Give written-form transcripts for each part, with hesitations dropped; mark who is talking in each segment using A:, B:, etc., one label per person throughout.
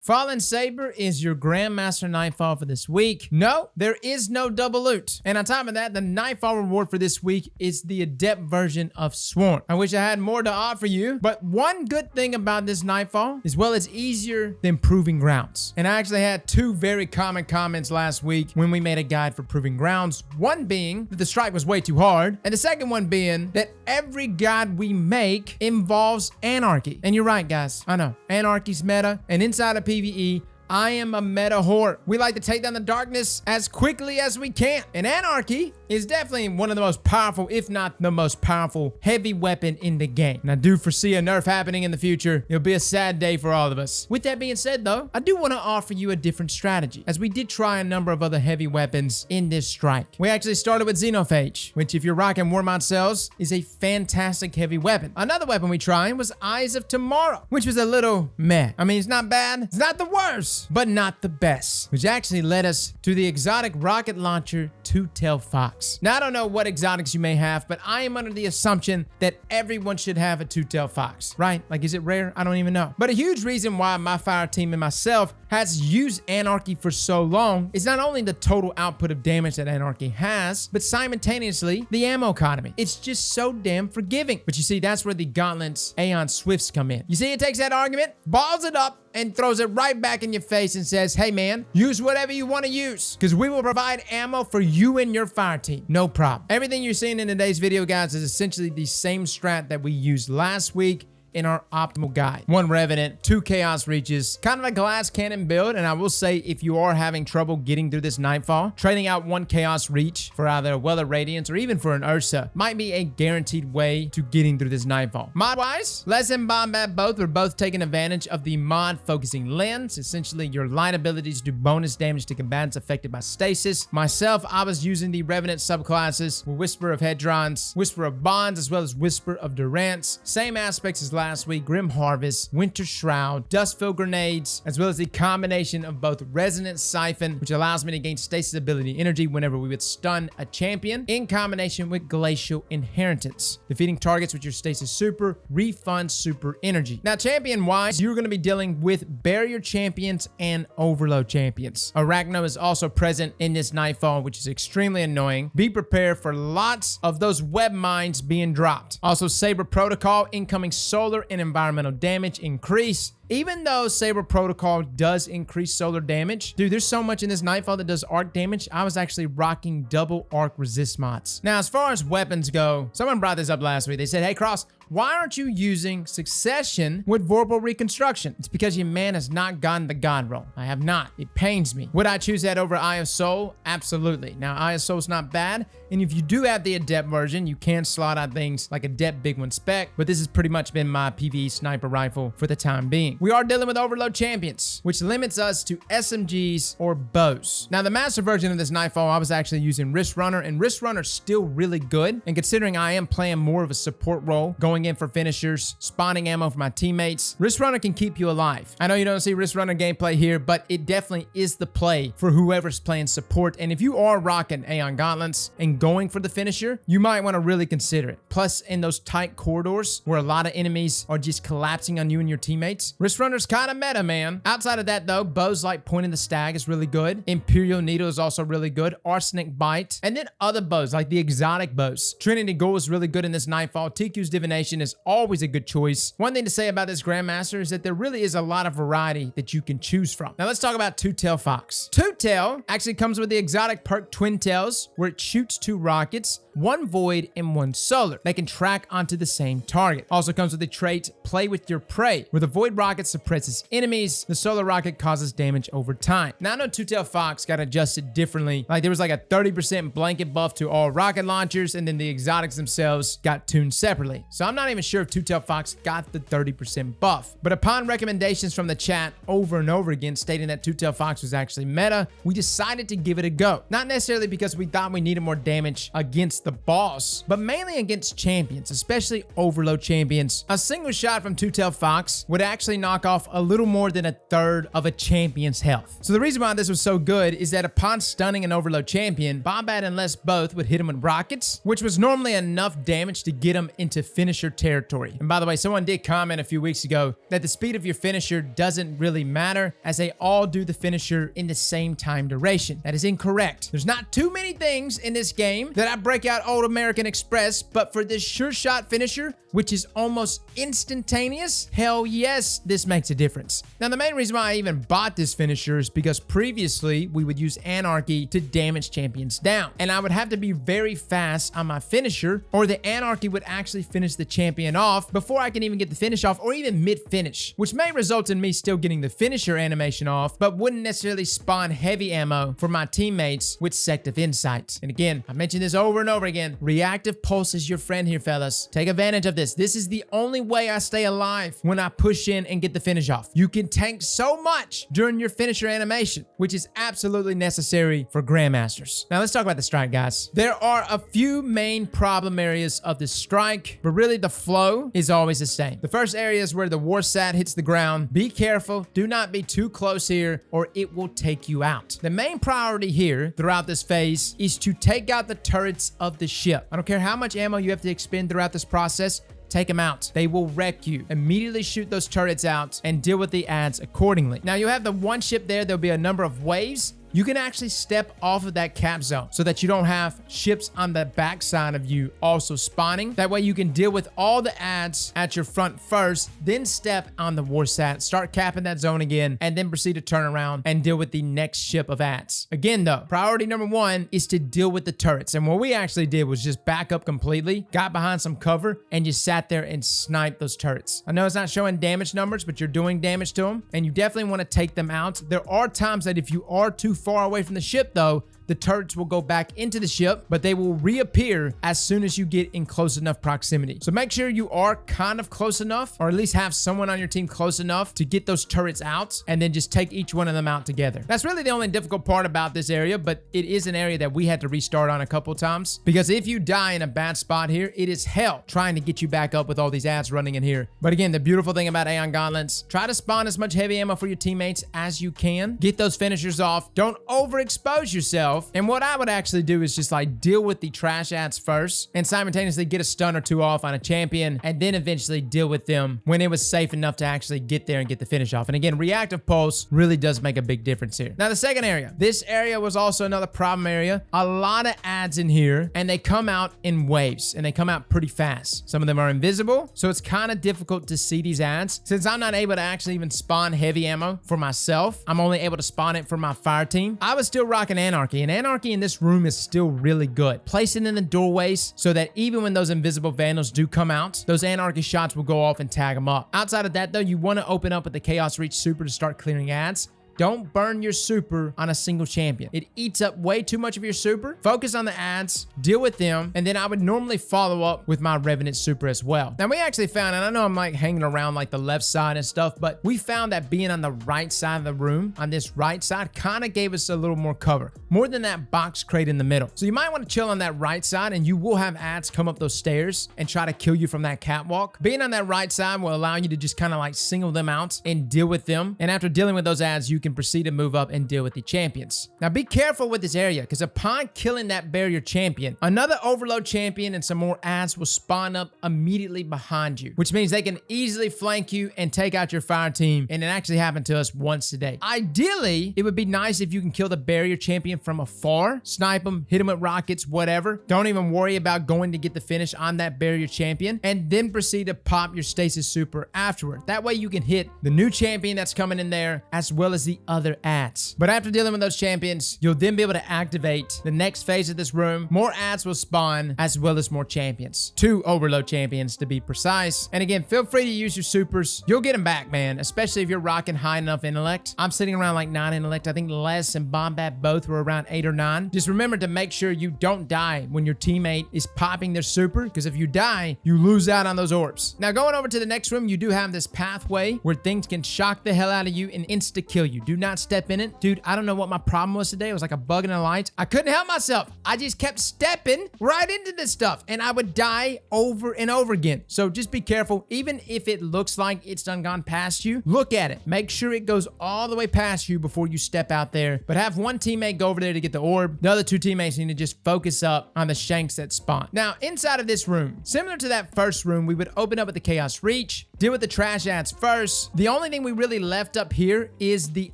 A: Fallen S.A.B.E.R is your Grandmaster Nightfall for this week. No, there is no double loot. And on top of that, the Nightfall reward for this week is the Adept version of Swarm. I wish I had more to offer you, but one good thing about this Nightfall is, well, it's easier than Proving Grounds. And I actually had two very common comments last week when we made a guide for Proving Grounds. One being that the strike was way too hard, and the second one being that every guide we make involves anarchy. And you're right, guys. I know. Anarchy's meta, and inside of PvE, I am a meta whore. We like to take down the darkness as quickly as we can. And anarchy is definitely one of the most powerful, if not the most powerful, heavy weapon in the game. And I do foresee a nerf happening in the future. It'll be a sad day for all of us. With that being said, though, I do want to offer you a different strategy, as we did try a number of other heavy weapons in this strike. We actually started with Xenophage, which, if you're rocking Warmount cells, is a fantastic heavy weapon. Another weapon we tried was Eyes of Tomorrow, which was a little meh. I mean, it's not bad. It's not the worst, but not the best, which actually led us to the exotic rocket launcher Two-Tailed Fox. Now, I don't know what exotics you may have, but I am under the assumption that everyone should have a Two-Tailed Fox, right? Like, is it rare? I don't even know. But a huge reason why my fire team and myself has used Anarchy for so long is not only the total output of damage that Anarchy has, but simultaneously the ammo economy. It's just so damn forgiving. But you see, that's where the Gauntlet's Aeon Swifts come in. You see, it takes that argument, balls it up, and throws it right back in your face and says, hey man, use whatever you want to use, because we will provide ammo for you and your fire team. No problem. Everything you're seeing in today's video, guys, is essentially the same strat that we used last week in our optimal guide. 1 Revenant, 2 Chaos Reaches, kind of a glass cannon build. And I will say, if you are having trouble getting through this Nightfall, trading out 1 Chaos Reach for either a Well of Radiance or even for an Ursa might be a guaranteed way to getting through this Nightfall. Mod-wise, Les and Bombat both are both taking advantage of the mod Focusing Lens, essentially your light abilities do bonus damage to combatants affected by stasis. Myself, I was using the Revenant subclasses with Whisper of Hedrons, Whisper of Bonds, as well as Whisper of Durance. Same aspects as last week: Grim Harvest, Winter Shroud, Dustfield Grenades, as well as the combination of both Resonant Siphon, which allows me to gain stasis ability energy whenever we would stun a champion, in combination with Glacial Inheritance. Defeating targets with your stasis super refunds super energy. Now, champion wise, you're going to be dealing with barrier champions and overload champions. Arachno is also present in this Nightfall, which is extremely annoying. Be prepared for lots of those web mines being dropped. Also, S.A.B.E.R Protocol, incoming solar and environmental damage increase. Even though S.A.B.E.R Protocol does increase solar damage, dude, there's so much in this Nightfall that does arc damage. I was actually rocking double arc resist mods. Now, as far as weapons go, someone brought this up last week. They said, hey, Cross, why aren't you using Succession with Vorpal Reconstruction? It's because your man has not gotten the God roll. I have not. It pains me. Would I choose that over Eye of Soul? Absolutely. Now, Eye of Soul's not bad, and if you do have the Adept version, you can slot out things like Adept Big One Spec, but this has pretty much been my PvE sniper rifle for the time being. We are dealing with overload champions, which limits us to SMGs or bows. Now, the master version of this Nightfall, I was actually using Wrist Runner, and Wrist Runner's still really good. And considering I am playing more of a support role, going in for finishers, spawning ammo for my teammates, Wrist Runner can keep you alive. I know you don't see Wrist Runner gameplay here, but it definitely is the play for whoever's playing support. And if you are rocking Aeon Gauntlets and going for the finisher, you might want to really consider it. Plus, in those tight corridors where a lot of enemies are just collapsing on you and your teammates, Wrist Runner's kind of meta, man. Outside of that, though, bows like Pointing the Stag is really good. Imperial Needle is also really good. Arsenic Bite. And then other bows like the exotic bows. Trinity Gold is really good in this Nightfall. TQ's Divination is always a good choice. One thing to say about this Grandmaster is that there really is a lot of variety that you can choose from. Now, let's talk about Two-Tailed Fox. Two-Tail actually comes with the exotic perk Twin Tails, where it shoots 2 rockets, 1 void and 1 solar. They can track onto the same target. Also comes with the trait Play with Your Prey, where the void rocket suppresses enemies. The solar rocket causes damage over time. Now, I know Two-Tailed Fox got adjusted differently. Like, there was like a 30% blanket buff to all rocket launchers, and then the exotics themselves got tuned separately. So I'm not even sure if Two-Tailed Fox got the 30% buff. But upon recommendations from the chat over and over again stating that Two-Tailed Fox was actually meta, we decided to give it a go. Not necessarily because we thought we needed more damage against the the boss, but mainly against champions, especially overload champions. A single shot from Two-Tailed Fox would actually knock off a little more than a third of a champion's health. So the reason why this was so good is that upon stunning an overload champion, Bombat and Les both would hit him with rockets, which was normally enough damage to get him into finisher territory. And by the way, someone did comment a few weeks ago that the speed of your finisher doesn't really matter, as they all do the finisher in the same time duration. That is incorrect. There's not too many things in this game that I break out Old American Express, but for this sure shot finisher, which is almost instantaneous, hell yes, this makes a difference. Now, the main reason why I even bought this finisher is because previously we would use Anarchy to damage champions down, and I would have to be very fast on my finisher, or the Anarchy would actually finish the champion off before I can even get the finish off, or even mid-finish, which may result in me still getting the finisher animation off, but wouldn't necessarily spawn heavy ammo for my teammates with Sect of Insight. And again, I mentioned this over and over again, reactive pulse is your friend here, fellas. Take advantage of this. This is the only way I stay alive when I push in and get the finish off. You can tank so much during your finisher animation, which is absolutely necessary for Grandmasters. Now let's talk about the strike, guys. There are a few main problem areas of the strike, but really the flow is always the same. The first area is where the Warsat hits the ground. Be careful. Do not be too close here or it will take you out. The main priority here throughout this phase is to take out the turrets of the ship. I don't care how much ammo you have to expend throughout this process. Take them out. They will wreck you. Immediately shoot those turrets out and deal with the ads accordingly. Now you have the one ship there. There'll be a number of waves. You can actually step off of that cap zone so that you don't have ships on the backside of you also spawning. That way you can deal with all the ads at your front first, then step on the Warsat, start capping that zone again, and then proceed to turn around and deal with the next ship of ads. Again though, priority number one is to deal with the turrets. And what we actually did was just back up completely, got behind some cover, and just sat there and sniped those turrets. I know it's not showing damage numbers, but you're doing damage to them, and you definitely want to take them out. There are times that if you are too far away from the ship though, the turrets will go back into the ship, but they will reappear as soon as you get in close enough proximity. So make sure you are kind of close enough, or at least have someone on your team close enough to get those turrets out, and then just take each one of them out together. That's really the only difficult part about this area, but it is an area that we had to restart on a couple times, because if you die in a bad spot here, it is hell trying to get you back up with all these ads running in here. But again, the beautiful thing about Aeon Gauntlets, try to spawn as much heavy ammo for your teammates as you can. Get those finishers off. Don't overexpose yourself. And what I would actually do is just like deal with the trash ads first and simultaneously get a stun or two off on a champion, and then eventually deal with them when it was safe enough to actually get there and get the finish off. And again, reactive pulse really does make a big difference here. Now the second area, this area was also another problem area. A lot of ads in here, and they come out in waves, and they come out pretty fast. Some of them are invisible, so it's kind of difficult to see these ads. Since I'm not able to actually even spawn heavy ammo for myself, I'm only able to spawn it for my fire team. I was still rocking Anarchy, and Anarchy in this room is still really good. Place it in the doorways so that even when those invisible vandals do come out, those Anarchy shots will go off and tag them up. Outside of that though, you want to open up with the Chaos Reach Super to start clearing ads. Don't burn your super on a single champion. It eats up way too much of your super. Focus on the ads, deal with them, and then I would normally follow up with my Revenant super as well. Now we actually found, and I know I'm like hanging around like the left side and stuff, but we found that being on the right side of the room, on this right side, kind of gave us a little more cover, more than that box crate in the middle. So you might want to chill on that right side, and you will have ads come up those stairs and try to kill you from that catwalk. Being on that right side will allow you to just kind of like single them out and deal with them. And after dealing with those ads, you can proceed to move up and deal with the champions. Now be careful with this area, because upon killing that barrier champion, another overload champion and some more ads will spawn up immediately behind you, which means they can easily flank you and take out your fire team. And it actually happened to us once today. Ideally, it would be nice if you can kill the barrier champion from afar, snipe them, hit them with rockets, whatever. Don't even worry about going to get the finish on that barrier champion, and then proceed to pop your stasis super afterward. That way you can hit the new champion that's coming in there, as well as the other ads. But after dealing with those champions, you'll then be able to activate the next phase of this room. More ads will spawn, as well as more champions. 2 overload champions to be precise. And again, feel free to use your supers. You'll get them back, man, especially if you're rocking high enough intellect. I'm sitting around like 9 intellect. I think Les and Bombat both were around 8 or 9. Just remember to make sure you don't die when your teammate is popping their super, because if you die, you lose out on those orbs. Now going over to the next room, you do have this pathway where things can shock the hell out of you and insta-kill you. you. Do not step in it. Dude, I don't know what my problem was today. It was like a bug in the lights. I couldn't help myself. I just kept stepping right into this stuff and I would die over and over again. So just be careful. Even if it looks like it's done gone past you, look at it. Make sure it goes all the way past you before you step out there. But have one teammate go over there to get the orb. The other two teammates need to just focus up on the shanks that spawn. Now, inside of this room, similar to that first room, we would open up with the Chaos Reach, deal with the trash ads first. The only thing we really left up here is the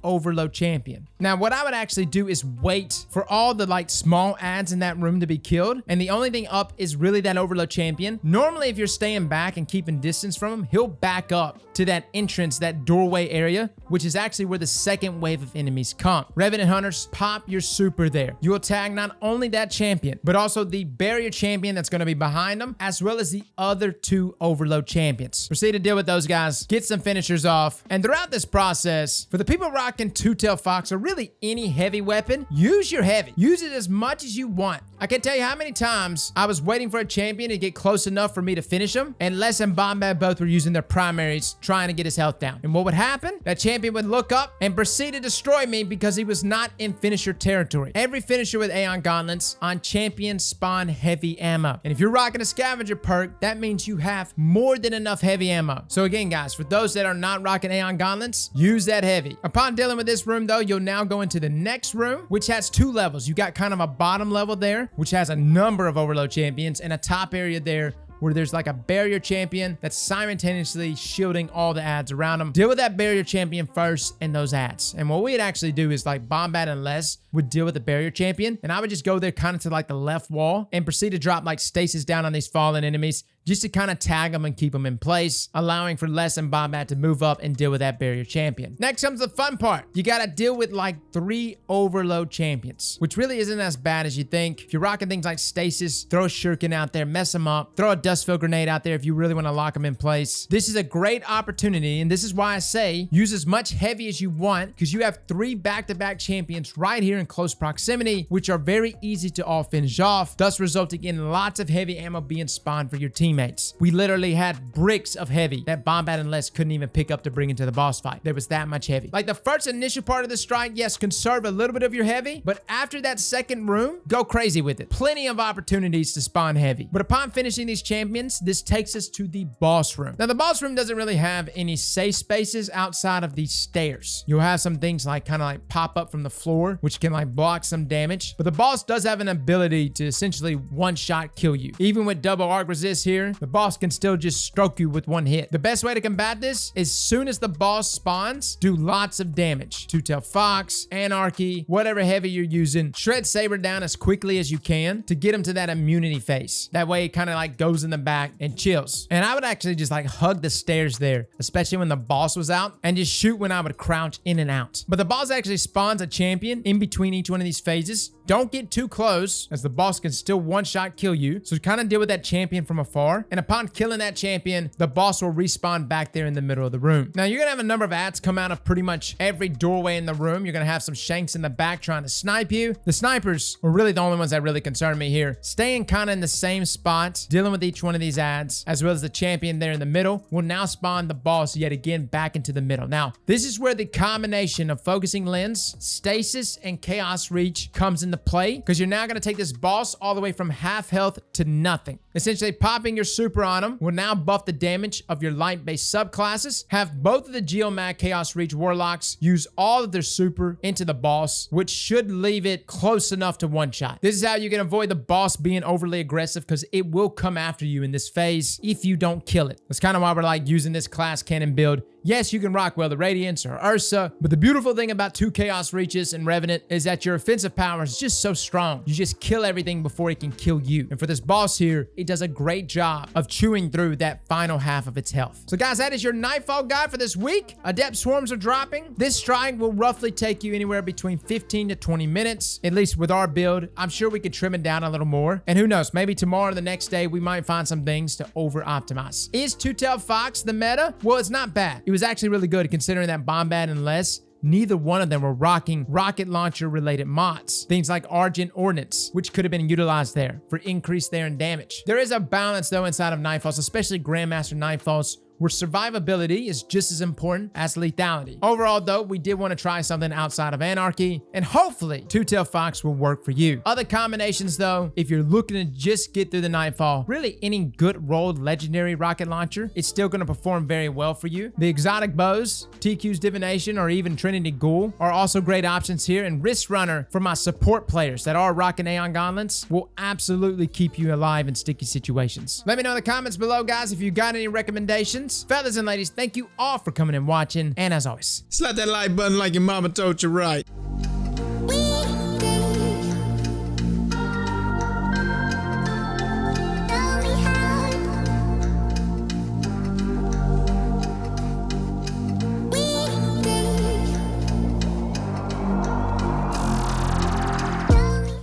A: Overload Champion. Now, what I would actually do is wait for all the like small ads in that room to be killed. And the only thing up is really that Overload Champion. Normally, if you're staying back and keeping distance from him, he'll back up to that entrance, that doorway area, which is actually where the second wave of enemies come. Revenant Hunters, pop your super there. You will tag not only that champion, but also the barrier champion that's going to be behind them, as well as the other two Overload champions. Proceed to deal with those guys, get some finishers off. And throughout this process, for the people rocking Two-Tail Fox or really any heavy weapon, use your heavy. Use it as much as you want. I can't tell you how many times I was waiting for a champion to get close enough for me to finish him, and Les and Bombad both were using their primaries trying to get his health down. And what would happen? That champion would look up and proceed to destroy me because he was not in finisher territory. Every finisher with Aeon Gauntlets on champion spawn heavy ammo. And if you're rocking a scavenger perk, that means you have more than enough heavy ammo. So again, guys, for those that are not rocking Aeon Gauntlets, use that heavy. Upon dealing with this room though, you'll now go into the next room, which has two levels. You got kind of a bottom level there, which has a number of Overload champions, and a top area there where there's like a barrier champion that's simultaneously shielding all the ads around them. Deal with that barrier champion first and those ads. And what we'd actually do is like Bombad and Les would deal with the barrier champion, and I would just go there kind of to like the left wall and proceed to drop like stasis down on these fallen enemies, just to kind of tag them and keep them in place, allowing for Les and Bombad to move up and deal with that barrier champion. Next comes the fun part. You got to deal with like 3 Overload champions, which really isn't as bad as you think. If you're rocking things like stasis, throw a shuriken out there, mess them up, throw a dustfill grenade out there if you really want to lock them in place. This is a great opportunity, and this is why I say use as much heavy as you want, because you have 3 back-to-back champions right here in close proximity, which are very easy to all finish off, thus resulting in lots of heavy ammo being spawned for your team. We literally had bricks of heavy that Bombad and Les couldn't even pick up to bring into the boss fight. There was that much heavy. Like the first initial part of the strike, yes, conserve a little bit of your heavy, but after that second room, go crazy with it. Plenty of opportunities to spawn heavy. But upon finishing these champions, this takes us to the boss room. Now the boss room doesn't really have any safe spaces outside of these stairs. You'll have some things like kind of like pop up from the floor, which can like block some damage. But the boss does have an ability to essentially one-shot kill you. Even with double arc resist here, the boss can still just stroke you with one hit. The best way to combat this is, as soon as the boss spawns, do lots of damage. Two-Tail Fox, Anarchy, whatever heavy you're using, shred Saber down as quickly as you can to get him to that immunity phase. That way it kind of like goes in the back and chills. And I would actually just like hug the stairs there, especially when the boss was out, and just shoot when I would crouch in and out. But the boss actually spawns a champion in between each one of these phases. Don't get too close, as the boss can still one-shot kill you. So kind of deal with that champion from afar. And upon killing that champion, the boss will respawn back there in the middle of the room. Now, you're going to have a number of ads come out of pretty much every doorway in the room. You're going to have some shanks in the back trying to snipe you. The snipers were really the only ones that really concern me here. Staying kind of in the same spot, dealing with each one of these ads, as well as the champion there in the middle, will now spawn the boss yet again back into the middle. Now, this is where the combination of focusing lens, stasis, and chaos reach comes into play, because you're now going to take this boss all the way from half health to nothing. Essentially, popping your super on him will now buff the damage of your light-based subclasses. Have both of the Geomag Chaos Reach Warlocks use all of their super into the boss, which should leave it close enough to one-shot. This is how you can avoid the boss being overly aggressive, because it will come after you in this phase if you don't kill it. That's kind of why we're like using this class cannon build. Yes, you can rock Well the Radiance or Ursa, but the beautiful thing about 2 Chaos Reaches and Revenant is that your offensive power is just so strong. You just kill everything before it can kill you. And for this boss here, it does a great job of chewing through that final half of its health. So guys, that is your Nightfall guide for this week. Adept Swarms are dropping. This strike will roughly take you anywhere between 15 to 20 minutes, at least with our build. I'm sure we could trim it down a little more. And who knows, maybe tomorrow or the next day, we might find some things to over-optimize. Is Two-Tail Fox the meta? Well, it's not bad. It was actually really good considering that Bombad and Les, neither one of them were rocking rocket launcher related mods. Things like Argent Ordnance, which could have been utilized there for increase there in damage. There is a balance though inside of Nightfalls, especially Grandmaster Nightfalls, where survivability is just as important as lethality. Overall though, we did want to try something outside of anarchy, and hopefully Two-Tailed Fox will work for you. Other combinations though, if you're looking to just get through the Nightfall, really any good rolled legendary rocket launcher, it's still going to perform very well for you. The exotic bows, TQ's Divination, or even Trinity Ghoul are also great options here, and Wrist Runner for my support players that are rocking Aeon Gauntlets will absolutely keep you alive in sticky situations. Let me know in the comments below, guys, if you got any recommendations. Fellas and ladies, thank you all for coming and watching, and as always,
B: slap that like button like your mama told you right.